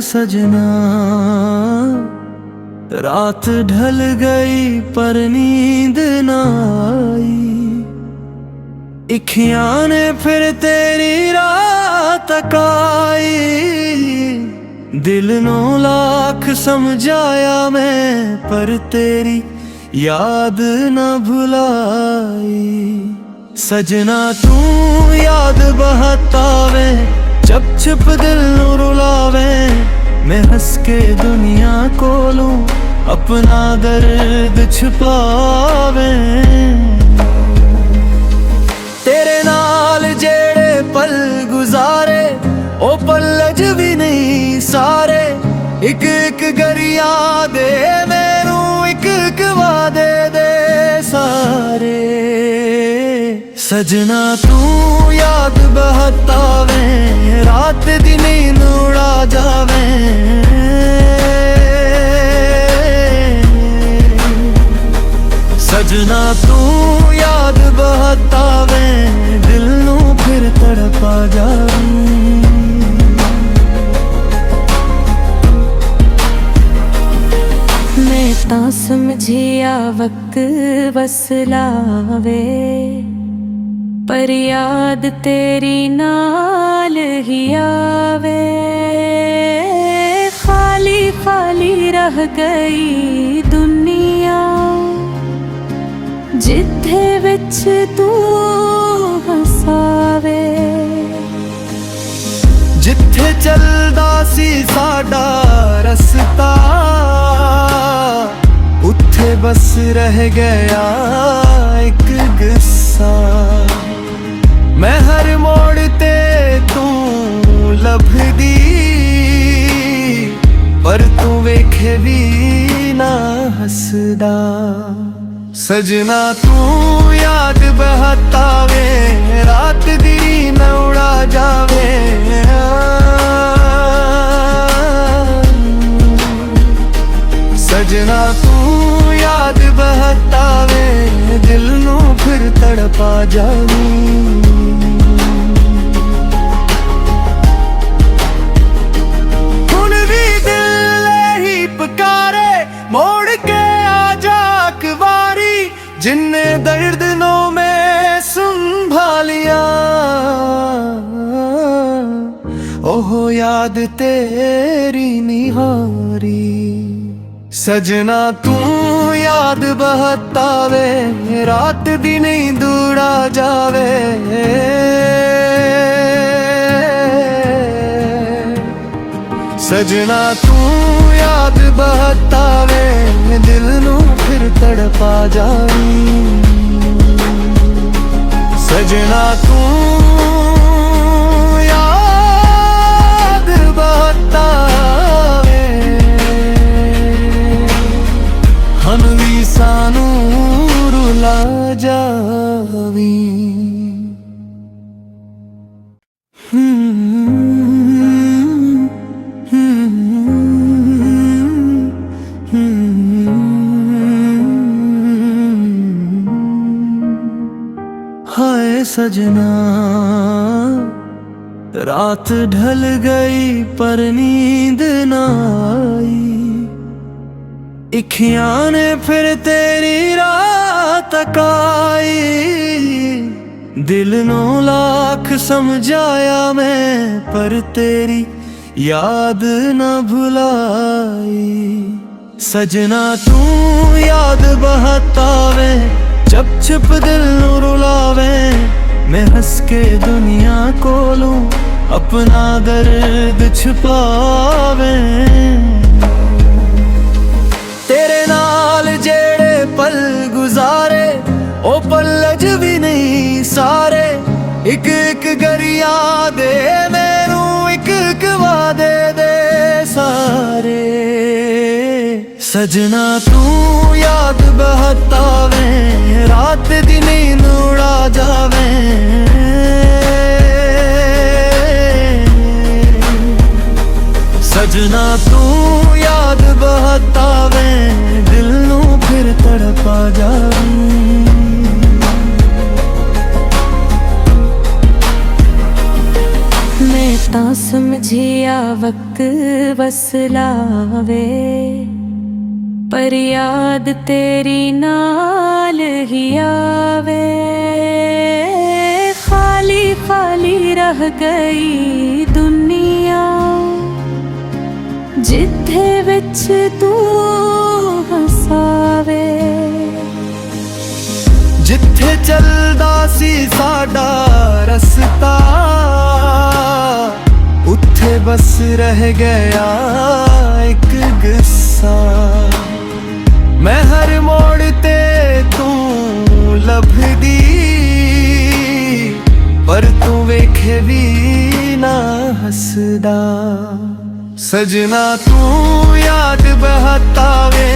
सजना रात ढल गई पर नींद ना आई। इखियां ने फिर तेरी रात तकाई। दिल 9 लाख समझाया मैं पर तेरी याद न भुलाई। सजना तू याद बहतावे चप चुप दिल नू रुलावे। मैं हंस के दुनिया कोलू अपना दर्द छुपावे। तेरे नाल जेड़े पल गुजारे ओ पल अज भी नहीं सारे। एक एक गरिया दे मैनू एक एक वादे दे सारे। सजना तू याद बहतावे रात दी नींद उड़ा जावे। सजना तू याद बहतावे दिल नू फिर तड़पा जावे। मैं तां समझिया वक्त बस लावे पर याद तेरी नाल ही आवे। खाली खाली रह गई दुनिया जिथे विच तू हसावे। जिथे चलदा सी साडा रस्ता उथे बस रह गया एक गुस्सा। मैं हर मोड़ ते तू लभदी पर तू वेखे भी ना हसदा। सजना तू याद बहतावे रात दी न उड़ा जावे। सजना तू याद बहतावे दिल नू फिर तड़पा जावे। हुण भी दिल ही पुकारे मोड़ के आजा अखबारी। जिन्ने दर्द नो में संभालिया ओहो याद तेरी निहारी। सजना तू याद बहतावे रात दी नींद उड़ा जावे। सजना तू याद बहतावे दिल नू फिर तड़पा जावे। सजना तू याद बहतावे हम भी सानू रुला जावी। हाय सजना रात ढल गई पर नींद ना आई। इखियां ने फिर तेरी रात तकाई। दिल 9 लाख समझाया मैं पर तेरी याद न भुलाई। सजना तू याद बहतावे चप चुप दिल नू रुलावे। मैं हंस के दुनिया कोलू अपना दर्द छुपावे। तेरे नाल जेड़े पल गुजारे ओ पल अज भी नहीं सारे। एक एक गरिया दे मैनू एक एक वादे दे सारे। सजना तू याद बहतावे रात दी नींद उड़ा जावे। सजना तू याद बहतावे दिल नू फिर तड़पा जावे। मैं तां समझिया वक्त ਵਸ ਲਾਵੇ, ਪਰ ਯਾਦ ਤੇਰੀ ਨਾਲ ਹੀ ਆਵੇ। ਖਾਲੀ ਖਾਲੀ ਰਹਿ ਗਈ ਦੁਨੀਆ, ਜਿੱਥੇ ਵਿੱਚ ਤੂੰ ਹਸਾਵੇ। ਜਿੱਥੇ ਚੱਲਦਾ ਸੀ ਸਾਡਾ ਰਸਤਾ, ਉੱਥੇ ਬਸ ਰਹਿ ਗਿਆ ਇੱਕ ਕਿੱਸਾ। ਮੈਂ ਹਰ ਮੋੜ ਤੇ ਤੂੰ ਲੱਭਦੀ, ਪਰ ਤੂੰ ਵੇਖੇ ਵੀ ਨਾ ਹੱਸਦਾ। ਸਜਣਾ ਤੂੰ ਯਾਦ ਬਹਤਾਵੇ,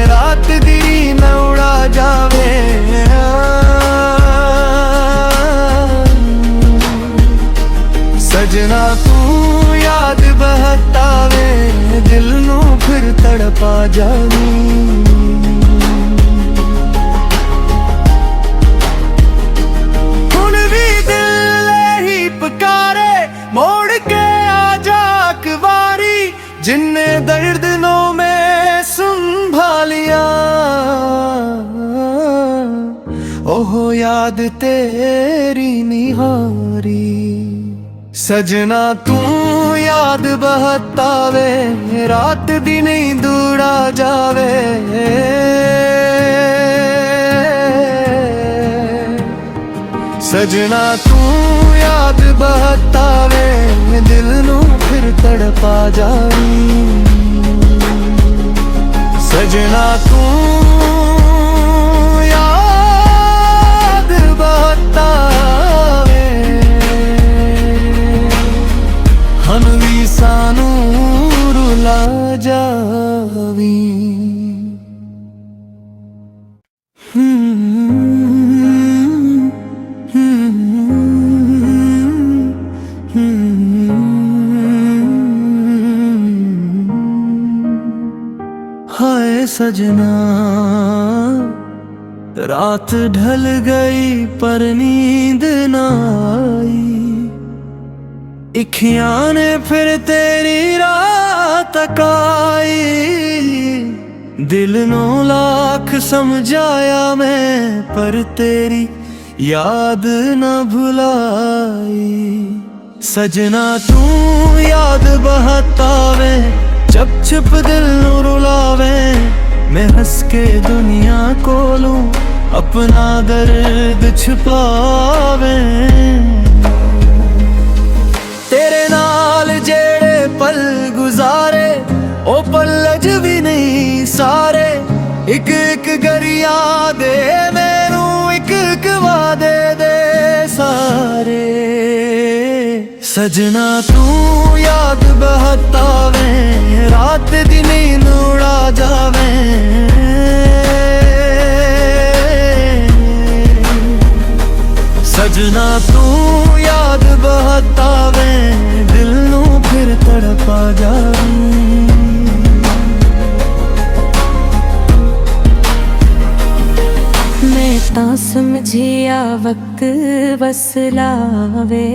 ਰਾਤ ਦੀ ਨੀਂਦ ਉਡਾ ਜਾਵੇ। ਸਜਣਾ ਤੂੰ ਯਾਦ ਬਹਤਾਵੇ, ਦਿਲ ਨੂੰ ਫਿਰ ਤੜਪਾ ਜਾਵੀਂ। ਹੁਣ ਵੀ ਦਿਲ ਇਹੀ ਪੁਕਾਰੇ, ਮੋੜ ਕੇ ਆ ਜਾ ਇੱਕ ਵਾਰੀ। ਜਿੰਨੇ ਦਰਦ ਨੂੰ ਮੈਂ ਸੰਭਾਲਿਆ, ਉਹ ਯਾਦ ਤੇਰੀ ਨਿਹਾਰੀ। ਸਜਣਾ ਤੂੰ ਯਾਦ ਬਹਤਾਵੇ, ਰਾਤ ਦੀ ਨੀਂਦ ਉਡਾ ਜਾਵੇ। ਸਜਣਾ ਤੂੰ ਯਾਦ ਬਹਤਾਵੇ, ਦਿਲ ਨੂੰ ਫਿਰ ਤੜਪਾ ਜਾਵੀਂ। ਸਜਣਾ ਤੂੰ ਯਾਦ ਬਹਤਾਵੇ, ਹਨ ਵੀ ਸਾਨੂੰ ਰੁਲਾ ਜਾਵੀਂ। हाय सजना, रात ढल गई पर नींद ना आई। इखियां ने फिर तेरी रात तकाई। दिल नौ लाख समझाया मैं, पर तेरी याद न भुलाई। सजना तू याद बहतावे, चप चप दिल नू रुलावे। मैं हंस के दुनिया कोलू अपना दर्द छुपावे। तेरे नाल जेड़े पल गुजारे, ओ पल अज भी नहीं सारे। एक एक गरिया दे मैनू, एक एक वादे दे सारे। सजना तू याद बहतावे, रात दी नींद उड़ा जावे। सजना तू याद बहतावे, दिल नू फिर तड़पा जावे। मैं तां समझिया वक्त वस लावे,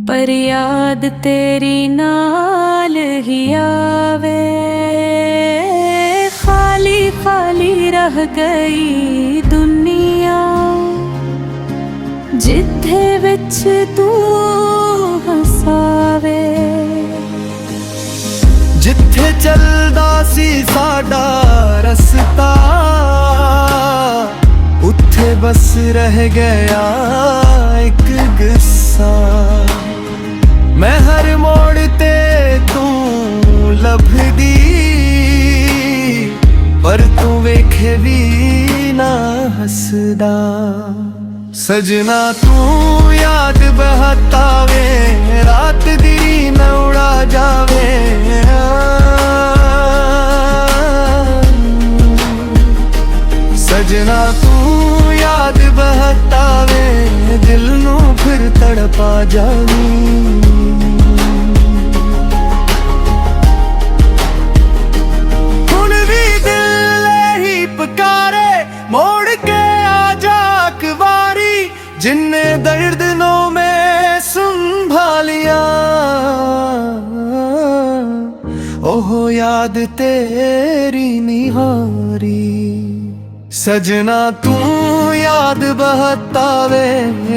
पर याद तेरी नाल ही आवे। खाली खाली रह गई दुनिया, जिथे विच तू हसावे। जिथे चलदा सी साडा रस्ता, उत्थे बस रह गया एक किस्सा। मैं हर मोड़ ते तू लभदी, पर तू वेखे भी ना हसदा। सजना तू याद बहतावे, रात दी नींद उड़ा जावे। सजना तू याद बहतावे, दिल नू फिर तड़पा जावी। हुण भी दिल ही पुकारे, मोड़ के आ जा एक वारी। जिन्ने दर्द नो मैं संभालिया, याद तेरी निहारी। सजना तू याद बहतावे,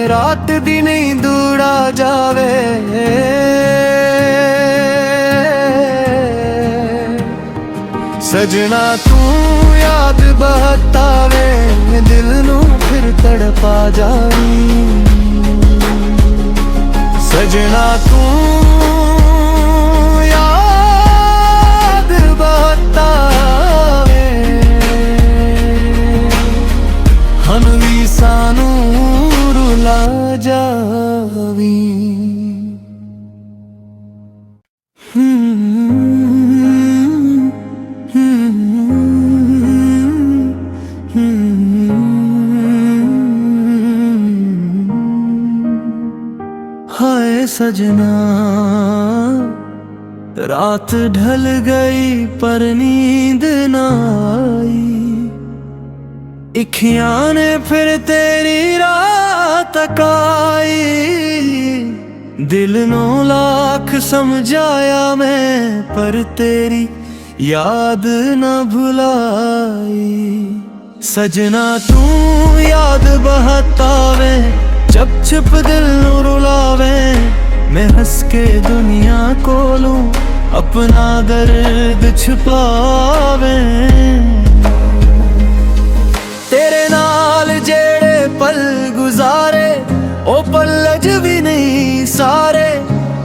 रात दिन दूड़ा जावे। सजना तू याद बहतावे, दिल नू फिर तड़पा जावी। सजना तू याद बहतावे, हम भी सानू रुला जावी। हाय सजना रात ढल गई पर नींद न आई। इखियां ने फिर तेरी रात तकाई। दिल नौ लाख समझाया मैं, पर तेरी याद न भुलाई। सजना तू याद बहतावे, चप चप दिल नू रुलावे। मैं हंस के दुनिया को लूं, अपना दर्द छुपावे। तेरे नाल जेड़े पल गुजारे, ओ पल अज भी नहीं सारे।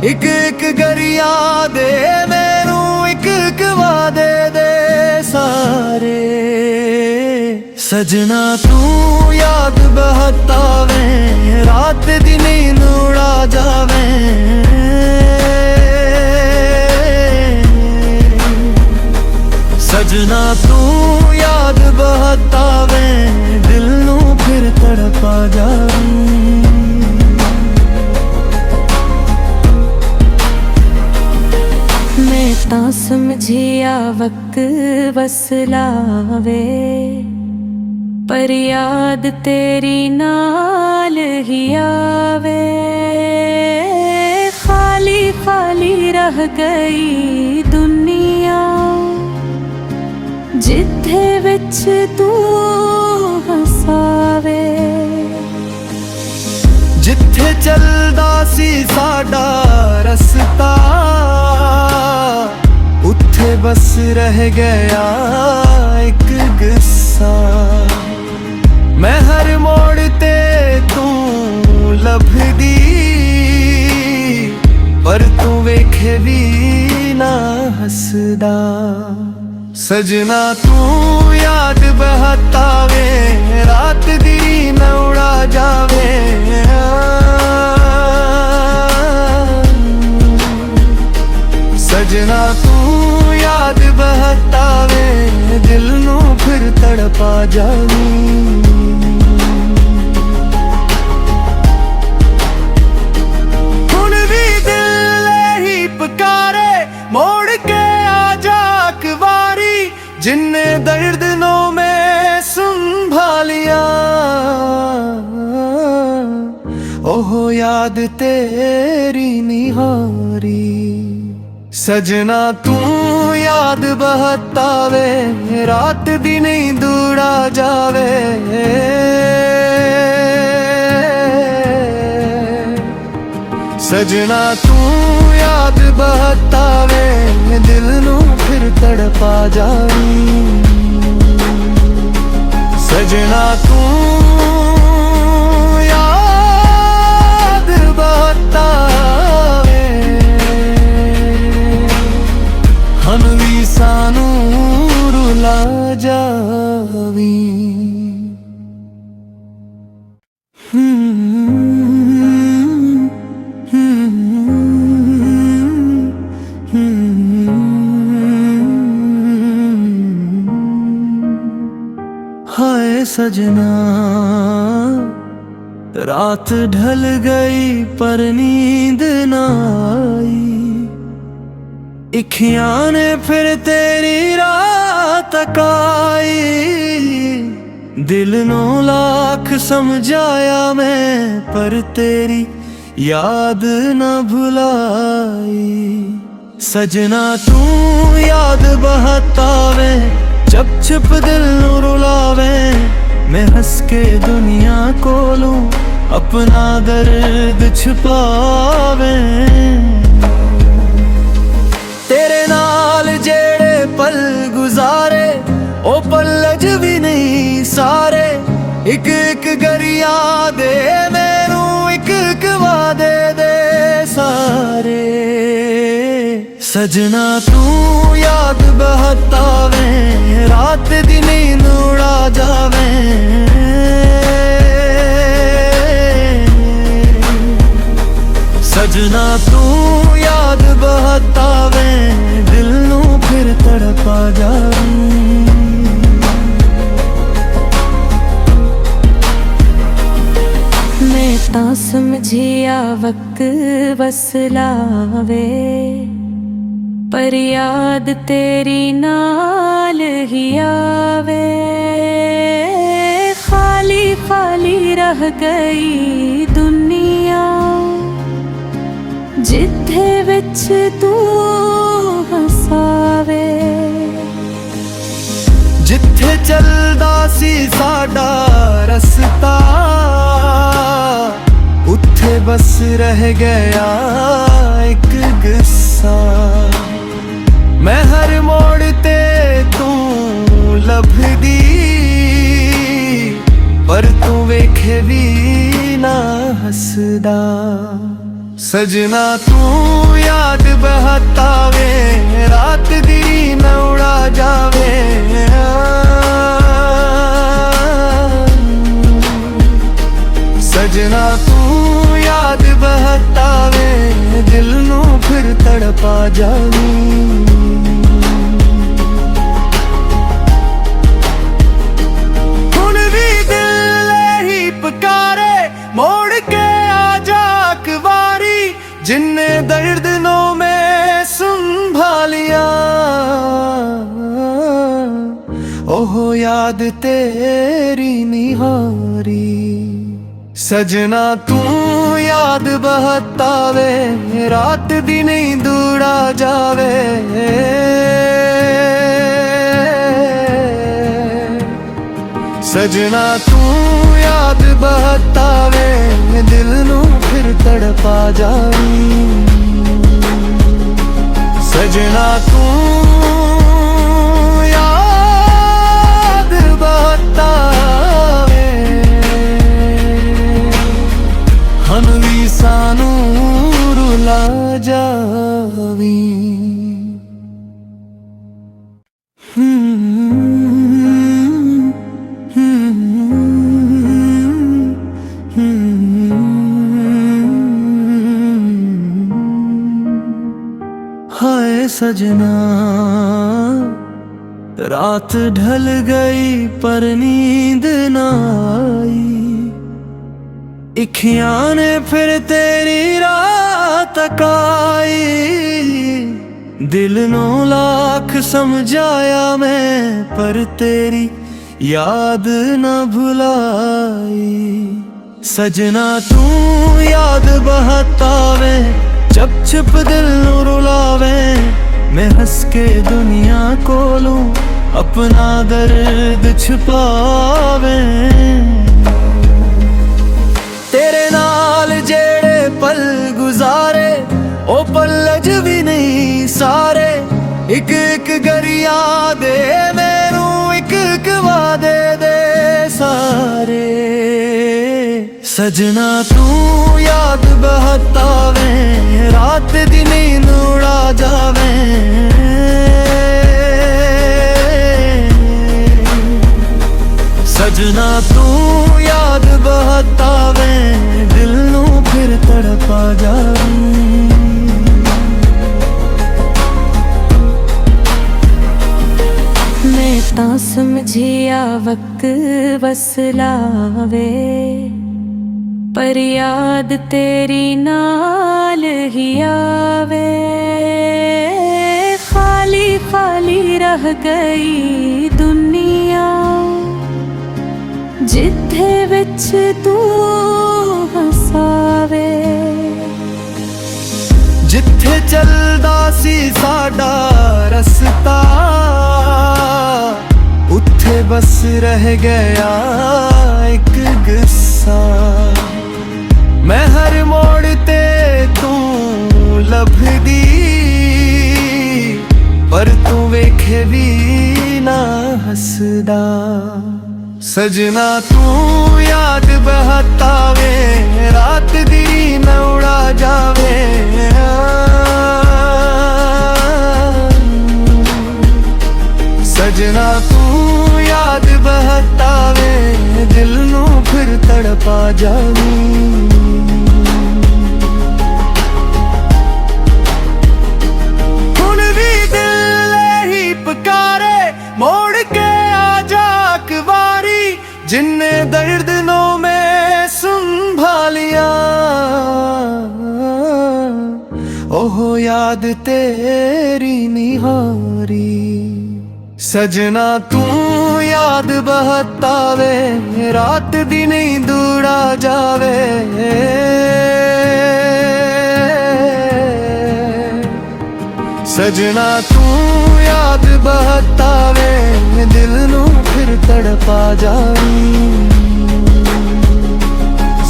एक एक गरिया दे मैनू, एक एक वादे दे सारे। सजना तू याद बहतावे, रात दिन नूड़ा जावे। सजना तू याद बहतावे, दिल नू फिर तड़पा जावे। मैं तां समझिया वक्त बस लावे, पर याद तेरी नाल ही आवे। खाली खाली रह गई दुनिया, जिथे विच तू हसावे। जिथे चलदा सी साडा रस्ता, उथे बस रह गया एक किस्सा। मैं हर मोड़ ते तू लभदी, पर तू वेखे भी ना हसदा। सजना तू याद बहतावे, रात दी न उड़ा जावे। सजना तू याद बहतावे, दिल नू फिर तड़पा जावी। हुण भी दिल ही पुकारे, मोड़ के आ जा अखबारी। जिन्ने दर्द नो में संभालिया, ओहो याद तेरी निहारी। सजना तू याद बहतावे, रात दिन दूड़ा जावे। सजना तू याद बहतावे, दिल नू फिर तड़पा जावी। सजना तू याद बहतावे, हम भी सानू रुला जावी। हाय सजना रात ढल गई पर नींद न आई। इखियां ने फिर तेरी रात तकाई। दिल नौ लाख समझाया मैं, पर तेरी याद न भुलाई। सजना तू याद बहतावे चप चप दिल नू रुलावे मैं हंस के दुनिया कोलू अपना दर्द छुपावे तेरे नाल जेड़े पल गुजारे ओ पल अज भी नहीं सारे एक एक गरिया दे मैनू एक एक वादे दे सारे सजना तू याद बहतावे रात दी नींद उड़ा जावे सजना तू याद बहतावे दिल नू फिर तड़पा जावे मैं तां समझिया वक्त बस लावे पर याद तेरी नाल ही आवे खाली खाली रह गई दुनिया जिथे विच तू हसावे जिथे चलदा सी साडा रस्ता उत्थे बस रह गया एक गुस्सा मैं हर मोड़ ते तू लभदी पर तू वेखे भी ना हसदा सजना तू याद बहतावे रात दी न उड़ा जावे सजना तू याद बहतावे दिल नू फिर तड़पा जावे हुण भी दिल ही पुकारे मोड़ के आजा अखबारी जिन्ने दर्द नो में संभालिया ओहो याद तेरी निहारी सजना तू याद बहतावे रात दी नहीं दूड़ा जावे सजना तू याद बहतावे दिल नू फिर तड़पा जावे सजना तू याद बहतावे हन भी सानू रुला जावी हाय सजना रात ढल गई पर नींद न आई इखियां ने फिर तेरी रात तकाई दिल नो लाख समझाया मैं पर तेरी याद न भुलाई सजना तू याद बहतावे चप चप दिल नू रुलावे मैं हंस के दुनिया कोलू अपना दर्द छुपावे तेरे नाल जेड़े पल गुजारे ओ पल अज भी नहीं सारे एक एक गरिया दे मैनू एक एक वादे दे सारे सजना तू याद बहतावे रात दी नींद उड़ा जावे सजना तू याद बहतावे दिल नू फिर तड़पा जावे मैं तां समझिया वक्त बस लावे पर याद तेरी नाल ही आवे खाली खाली रह गई दुनिया जिथे विच तू हसावे जिथे ਜਿੱਥੇ ਚੱਲਦਾ ਸੀ ਸਾਡਾ ਰਸਤਾ ਉੱਥੇ ਬਸ ਰਹਿ ਗਿਆ ਇੱਕ ਗੁੱਸਾ। ਮੈਂ ਹਰ ਮੋੜ ਤੇ ਤੂੰ ਲੱਭਦੀ ਪਰ ਤੂੰ ਵੇਖੇ ਵੀ ਨਾ ਹੱਸਦਾ। ਸਜਣਾ ਤੂੰ ਯਾਦ ਬਹਤਾਵੇ ਰਾਤ ਦੀ ਨਾ ਉਡਾ ਜਾਵੇ। ਸਜਣਾ ਤੂੰ ਯਾਦ ਬਹਤਾਵੇ ਦਿਲ ਨੂੰ ਫਿਰ ਤੜਪਾ ਜਾਵੇ। ਹੁਣ ਵੀ ਦਿਲ ਹੀ ਪੁਕਾਰੇ ਮੋੜ ਕੇ ਆ ਜਾ ਇੱਕ ਵਾਰੀ। ਜਿੰਨੇ ਦਰਦ ਨੂੰ ਮੈਂ ਸੰਭਾਲਿਆ ਉਹ ਯਾਦ ਤੇਰੀ ਨਿਹਾਰੀ। ਸਜਣਾ ਤੂੰ ਯਾਦ ਬਹਤਾਵੇ ਰਾਤ ਦੀ ਨੀਂਦ ਉਡਾ ਜਾਵੇ। ਸਜਣਾ ਤੂੰ ਯਾਦ ਬਹਤਾਵੇ ਦਿਲ ਨੂੰ ਫਿਰ ਤੜਪਾ ਜਾਵੇ।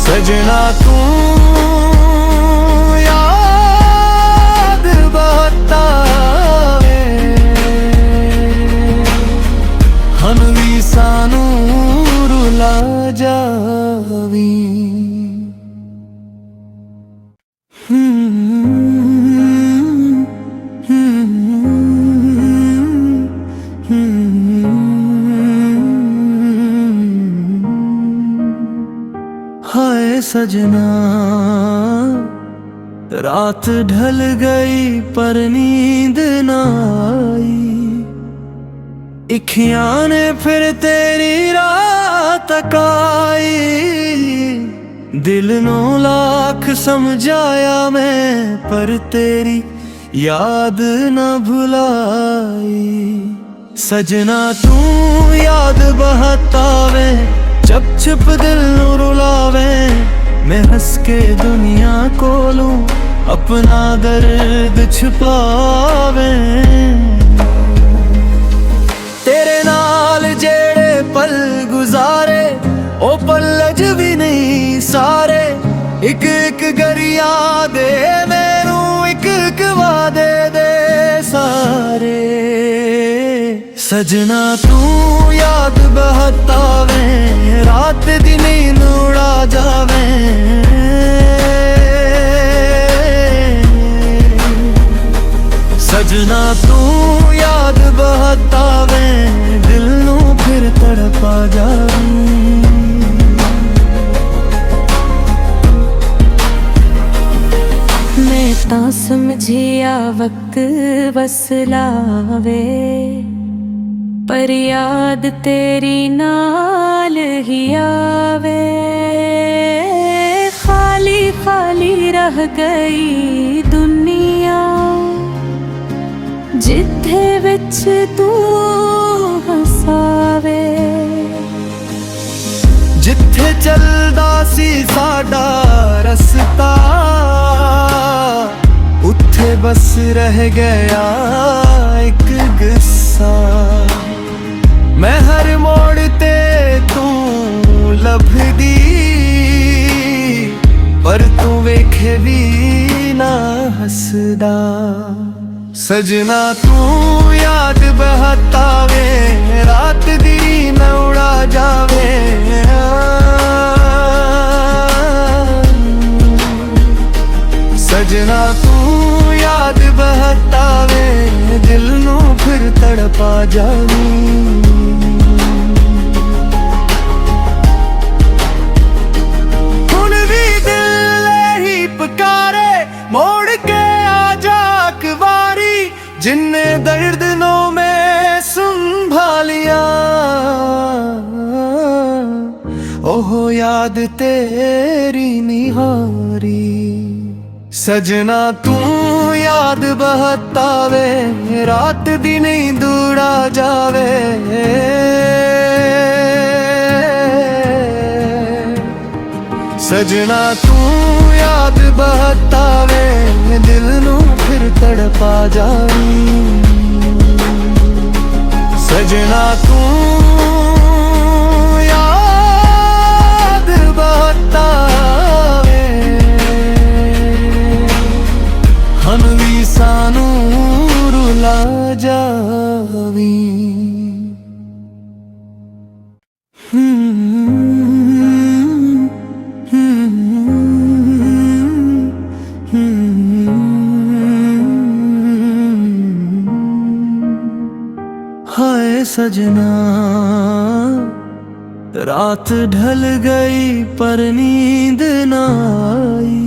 ਸਜਣਾ ਤੂੰ ਯਾਦ ਬਹਤਾਵੇ ਹਮ ਵੀ ਸਾਨੂੰ ਰੁਲਾ ਜਾਵੀ। हाय सजना रात ढल गई पर नींद ना आई। इखियां ने फिर तेरी रात तकाई। दिल नो लाख समझाया मैं पर तेरी याद न भुलाई। सजना तू याद बहतावे चप चप दिल नू रुलावे। मैं हंस के दुनिया कोलू अपना दर्द छुपावे। तेरे नाल जेड़े पल गुजारे ओ पल अज भी नहीं सारे। एक एक गरिया दे मैनू एक एक वादे दे सारे। सजना तू याद बहतावे रात दी नींद उड़ा जावे। सजना तू याद बहतावे दिल नू फिर तड़पा जावे। मैं तां समझिया वक्त बस लावे पर याद तेरी नाल ही आवे। खाली खाली रह गई दुनिया जिथे विच तू हसावे। जिथे चलदा सी साडा रस्ता उत्थे बस रह गया एक गुस्सा। मैं हर मोड़ ते तू लभदी पर तू वेखे भी ना हसदा। सजना तू याद बहतावे रात दी न उड़ा जावे। सजना तू याद बहतावे दिल नू फिर तड़पा जावे। हुण भी दिल ही पुकारे मोड़ के आ जा एक वारी। जिन्ने दर्द नो मैं संभालिया ओह याद तेरी निहारी। सजना तू याद बहतावे रात दी नींद उड़ा जावे। सजना तू याद बहतावे दिल नू फिर तड़पा जाऊं। सजना तू याद बहुत आवे, हनवी सानू रुला जावी। हाय सजना रात ढल गई पर नींद ना आई,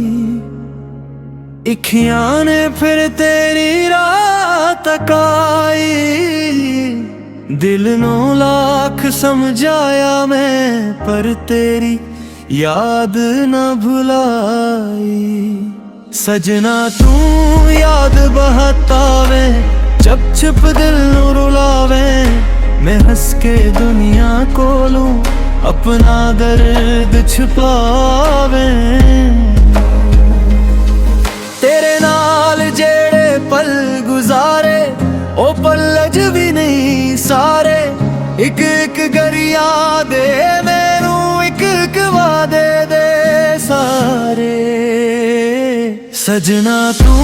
इखियां ने फिर तेरी रात तकाई। दिल नौ लाख समझाया मैं पर तेरी याद न भुलाई। सजना तू याद बहुत आवे, चप चप दिल नू रुलावे। मैं हंस के दुनिया को लूं, अपना दर्द छुपावे। तेरे नाल जेड़े पल गुजारे ओ पल अज भी नहीं सारे। एक एक गरिया दे मैनू, एक एक वादे दे सारे। सजना तू